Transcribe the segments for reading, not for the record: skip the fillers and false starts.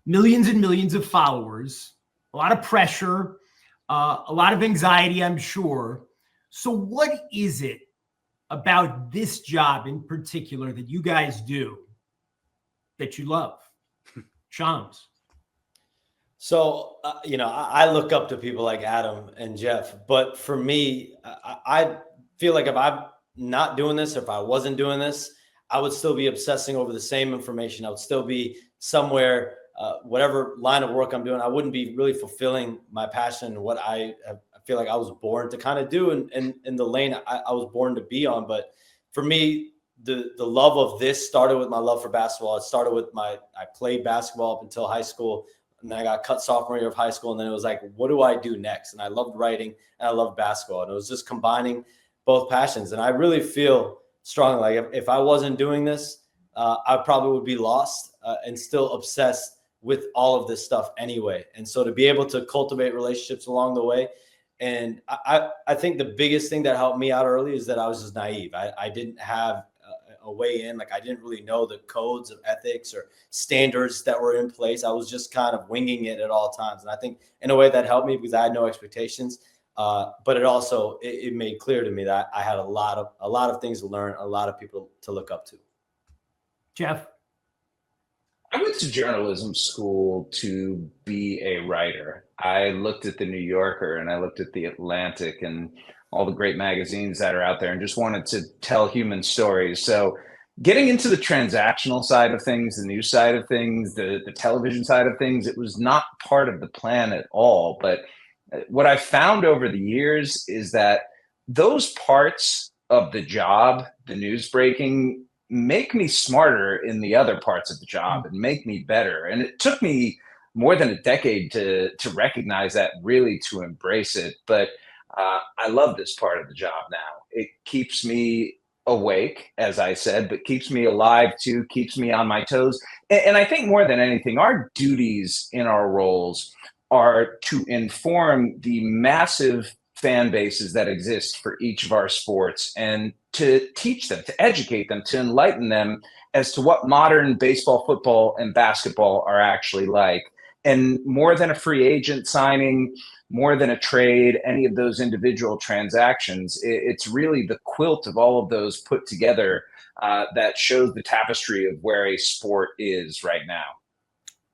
millions and millions of followers, a lot of pressure, a lot of anxiety, I'm sure. So what is it about this job in particular that you guys do that you love? Chimes. So, I look up to people like Adam and Jeff, but for me, I feel like if I'm not doing this, or if I wasn't doing this, I would still be obsessing over the same information. I would still be somewhere, whatever line of work I'm doing, I wouldn't be really fulfilling my passion, what I feel like I was born to kind of do in the lane I was born to be on. But for me, the love of this started with my love for basketball. It started with I played basketball up until high school. And then I got cut sophomore year of high school. And then it was like, what do I do next? And I loved writing and I loved basketball. And it was just combining both passions. And I really feel strongly like if I wasn't doing this, I probably would be lost and still obsessed with all of this stuff anyway. And so to be able to cultivate relationships along the way. And I think the biggest thing that helped me out early is that I was just naive. I didn't have a way in. Like I didn't really know the codes of ethics or standards that were in place. I was just kind of winging it at all times. And I think in a way that helped me because I had no expectations. But it also, it made clear to me that I had a lot of things to learn, a lot of people to look up to. Jeff? I went to journalism school to be a writer. I looked at the New Yorker and I looked at the Atlantic and all the great magazines that are out there and just wanted to tell human stories. So getting into the transactional side of things, the news side of things, the television side of things, it was not part of the plan at all. But what I found over the years is that those parts of the job, the news breaking, make me smarter in the other parts of the job and make me better. And it took me more than a decade to recognize that, really to embrace it. But I love this part of the job now. It keeps me awake, as I said, but keeps me alive too, keeps me on my toes. And I think more than anything, our duties in our roles are to inform the massive fan bases that exist for each of our sports and to teach them, to educate them, to enlighten them as to what modern baseball, football, and basketball are actually like. And more than a free agent signing, more than a trade, any of those individual transactions, it's really the quilt of all of those put together that shows the tapestry of where a sport is right now.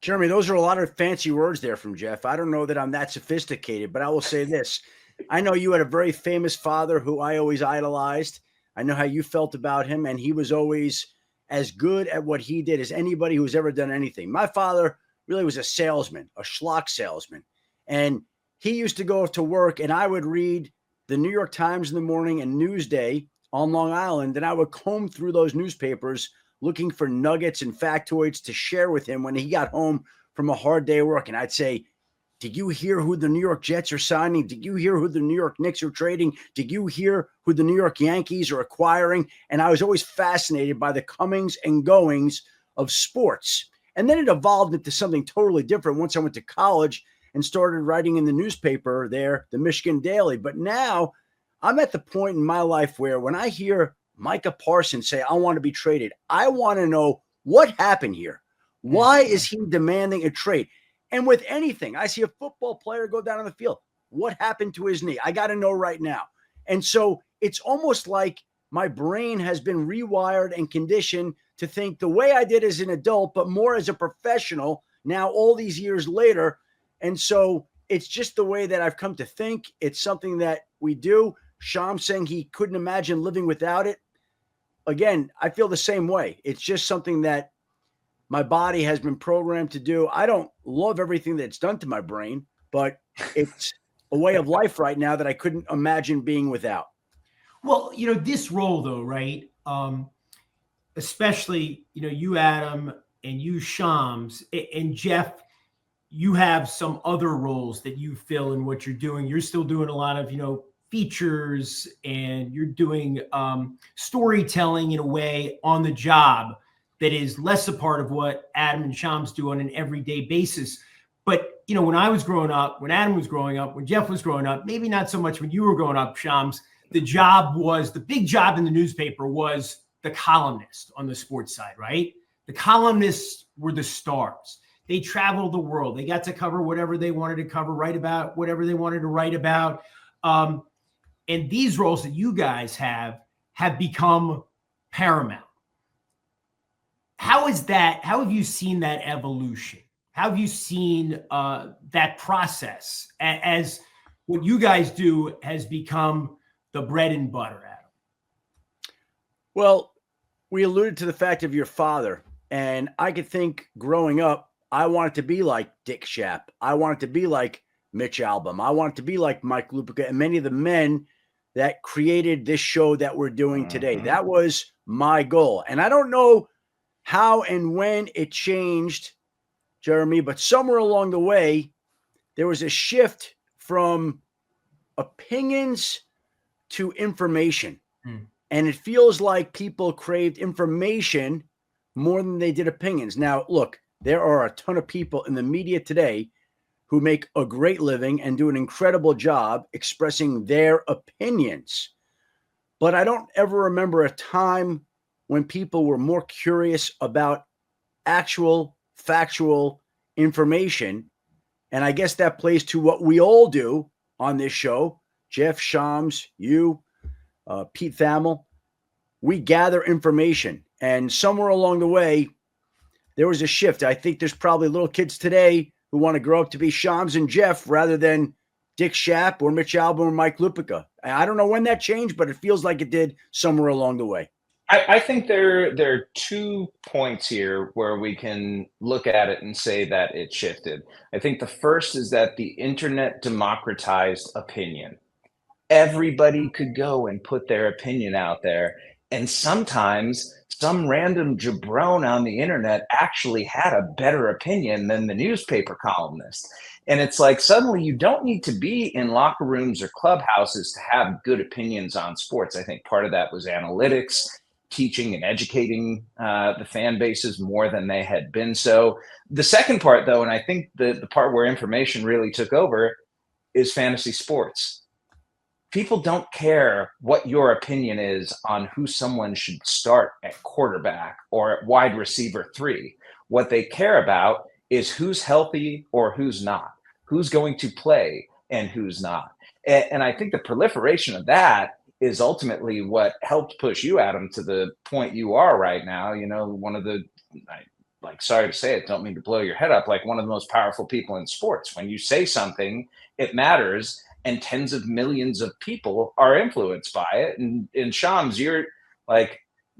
Jeremy, those are a lot of fancy words there from Jeff. I don't know that I'm that sophisticated, but I will say this. I know you had a very famous father who I always idolized. I know how you felt about him, and he was always as good at what he did as anybody who's ever done anything. My father really was a salesman, a schlock salesman. And he used to go to work, and I would read the New York Times in the morning and Newsday on Long Island, and I would comb through those newspapers looking for nuggets and factoids to share with him when he got home from a hard day of work. And I'd say, did you hear who the New York Jets are signing? Did you hear who the New York Knicks are trading? Did you hear who the New York Yankees are acquiring? And I was always fascinated by the comings and goings of sports. And then it evolved into something totally different once I went to college and started writing in the newspaper there, the Michigan Daily. But now I'm at the point in my life where when I hear Micah Parsons say, I want to be traded, I want to know what happened here. Why is he demanding a trade? And with anything, I see a football player go down on the field. What happened to his knee? I got to know right now. And so it's almost like my brain has been rewired and conditioned to think the way I did as an adult, but more as a professional now all these years later. And so it's just the way that I've come to think. It's something that we do. Schaap saying he couldn't imagine living without it. Again, I feel the same way. It's just something that my body has been programmed to do. I don't love everything that's done to my brain, but it's a way of life right now that I couldn't imagine being without. Well, this role though, right? Especially, you, Adam, and you, Shams, and Jeff, you have some other roles that you fill in what you're doing. You're still doing a lot of, features, and you're doing storytelling in a way on the job that is less a part of what Adam and Shams do on an everyday basis. But, when I was growing up, when Adam was growing up, when Jeff was growing up, maybe not so much when you were growing up, Shams, the big job in the newspaper was the columnist on the sports side, right? The columnists were the stars. They traveled the world. They got to cover whatever they wanted to cover, write about whatever they wanted to write about. And these roles that you guys have become paramount. How is that? How have you seen that evolution? How have you seen that process as what you guys do has become the bread and butter, Adam? Well, we alluded to the fact of your father, and I could think growing up, I wanted to be like Dick Schaap. I wanted to be like Mitch Albom. I wanted to be like Mike Lupica and many of the men that created this show that we're doing today. That was my goal. And I don't know how and when it changed, Jeremy, but somewhere along the way, there was a shift from opinions to information. And it feels like people craved information more than they did opinions. Now, look, there are a ton of people in the media today who make a great living and do an incredible job expressing their opinions. But I don't ever remember a time when people were more curious about actual factual information. And I guess that plays to what we all do on this show. Jeff, Shams, you, Pete Thamel, we gather information. And somewhere along the way, there was a shift. I think there's probably little kids today who want to grow up to be Shams and Jeff rather than Dick Schaap or Mitch Albom or Mike Lupica. I don't know when that changed, but it feels like it did somewhere along the way. I think there are 2 points here where we can look at it and say that it shifted. I think the first is that the internet democratized opinion. Everybody could go and put their opinion out there. And sometimes some random jabron on the internet actually had a better opinion than the newspaper columnist. And it's like suddenly you don't need to be in locker rooms or clubhouses to have good opinions on sports. I think part of that was analytics, teaching and educating the fan bases more than they had been. So the second part, though, and I think the part where information really took over is fantasy sports. People don't care what your opinion is on who someone should start at quarterback or at wide receiver 3. What they care about is who's healthy or who's not, who's going to play and who's not. And I think the proliferation of that is ultimately what helped push you, Adam, to the point you are right now. You know, one of the, sorry to say it, don't mean to blow your head up, like one of the most powerful people in sports. When you say something, it matters. And tens of millions of people are influenced by it. And Shams, you're a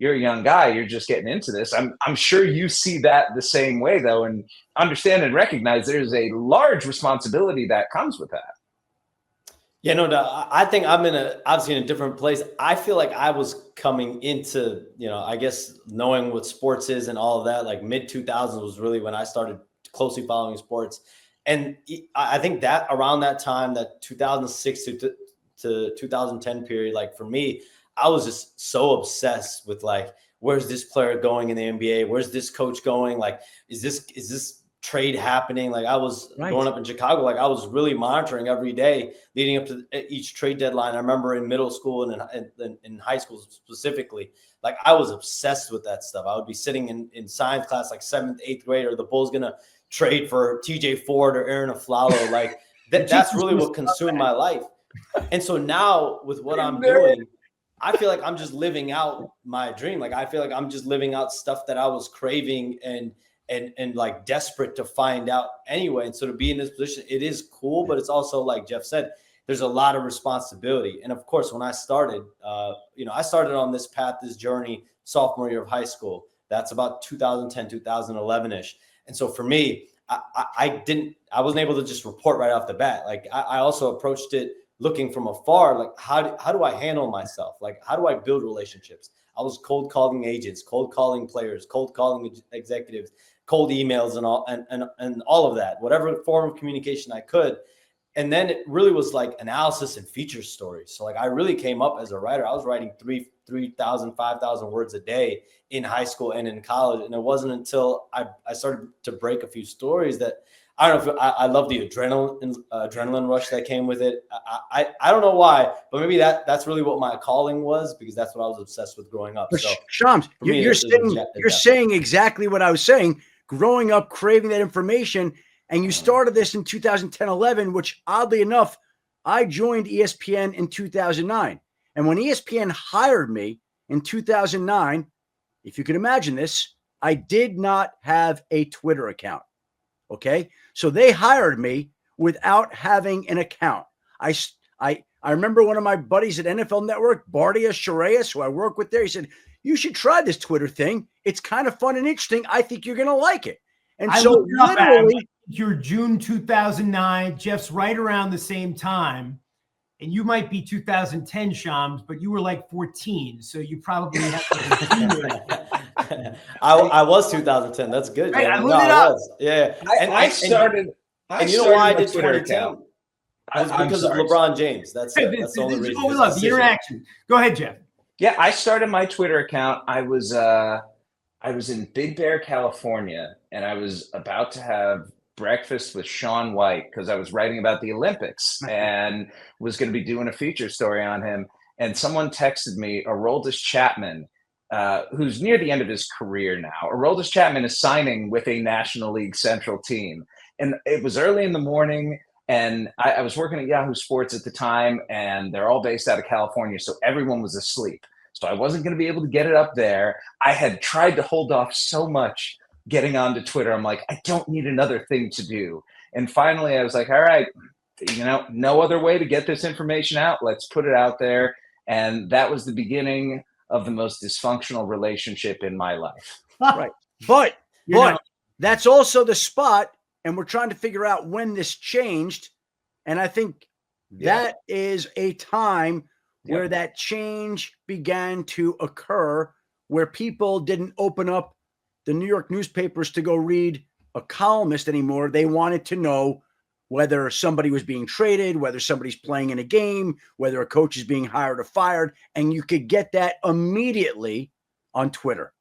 young guy. You're just getting into this. I'm sure you see that the same way, though, and understand and recognize there's a large responsibility that comes with that. Yeah, no, I think I'm obviously in a different place. I feel like I was coming into, I guess knowing what sports is and all of that, like mid 2000s was really when I started closely following sports. And I think that around that time, that 2006 to 2010 period, like for me, I was just so obsessed with like, where's this player going in the NBA? Where's this coach going? Like, is this trade happening? Like I was growing up in Chicago, like I was really monitoring every day leading up to each trade deadline. I remember in middle school and in high school specifically, like I was obsessed with that stuff. I would be sitting in science class, like 7th, 8th grade, or the Bulls going to trade for TJ Ford or Aaron Aflalo. Like that's really what consumed my life. And so now with what I'm doing, I feel like I'm just living out my dream. Like I feel like I'm just living out stuff that I was craving and like desperate to find out anyway. And so to be in this position, it is cool, but it's also, like Jeff said, there's a lot of responsibility. And of course, when I started, I started on this path, this journey, sophomore year of high school. That's about 2010, 2011-ish. And so for me, I wasn't able to just report right off the bat. Like I also approached it looking from afar, like how do I handle myself? Like, how do I build relationships? I was cold calling agents, cold calling players, cold calling executives, cold emails and all of that, whatever form of communication I could. And then it really was like analysis and feature stories. So like I really came up as a writer. I was writing 3,000, 5,000 words a day in high school and in college. And it wasn't until I started to break a few stories that I don't know if I love the adrenaline rush that came with it. I don't know why, but maybe that's really what my calling was, because that's what I was obsessed with growing up. So Shams, you're saying exactly what I was saying. growing up craving that information. And you started this in 2010-11, which oddly enough, I joined ESPN in 2009. And when ESPN hired me in 2009, if you can imagine this, I did not have a Twitter account. Okay. So they hired me without having an account. I remember one of my buddies at NFL Network, Bardia Charania, who I work with there, he said, you should try this Twitter thing. It's kind of fun and interesting. I think you're going to like it. And so literally, you're June 2009. Jeff's right around the same time. And you might be 2010, Shams, but you were like 14. So you probably have I was 2010. That's good. Right, I No, looked it up. was. Yeah. I started. And you know why I did Twitter 2010? account. It's because of LeBron James. That's it. That's the only reason. Oh, we love the interaction. Go ahead, Jeff. Yeah, I started my Twitter account. I was in Big Bear, California, and I was about to have breakfast with Shaun White because I was writing about the Olympics and was going to be doing a feature story on him. And someone texted me, Aroldis Chapman, who's near the end of his career now. Aroldis Chapman is signing with a National League Central team. And it was early in the morning, and I was working at Yahoo Sports at the time, and they're all based out of California, so everyone was asleep. So I wasn't going to be able to get it up there. I had tried to hold off so much getting onto Twitter. I'm like, I don't need another thing to do. And finally, I was like, all right, no other way to get this information out. Let's put it out there. And that was the beginning of the most dysfunctional relationship in my life. Right. But that's also the spot. And we're trying to figure out when this changed. And I think that is a time where that change began to occur, where people didn't open up the New York newspapers to go read a columnist anymore. They wanted to know whether somebody was being traded, whether somebody's playing in a game, whether a coach is being hired or fired. And you could get that immediately on Twitter.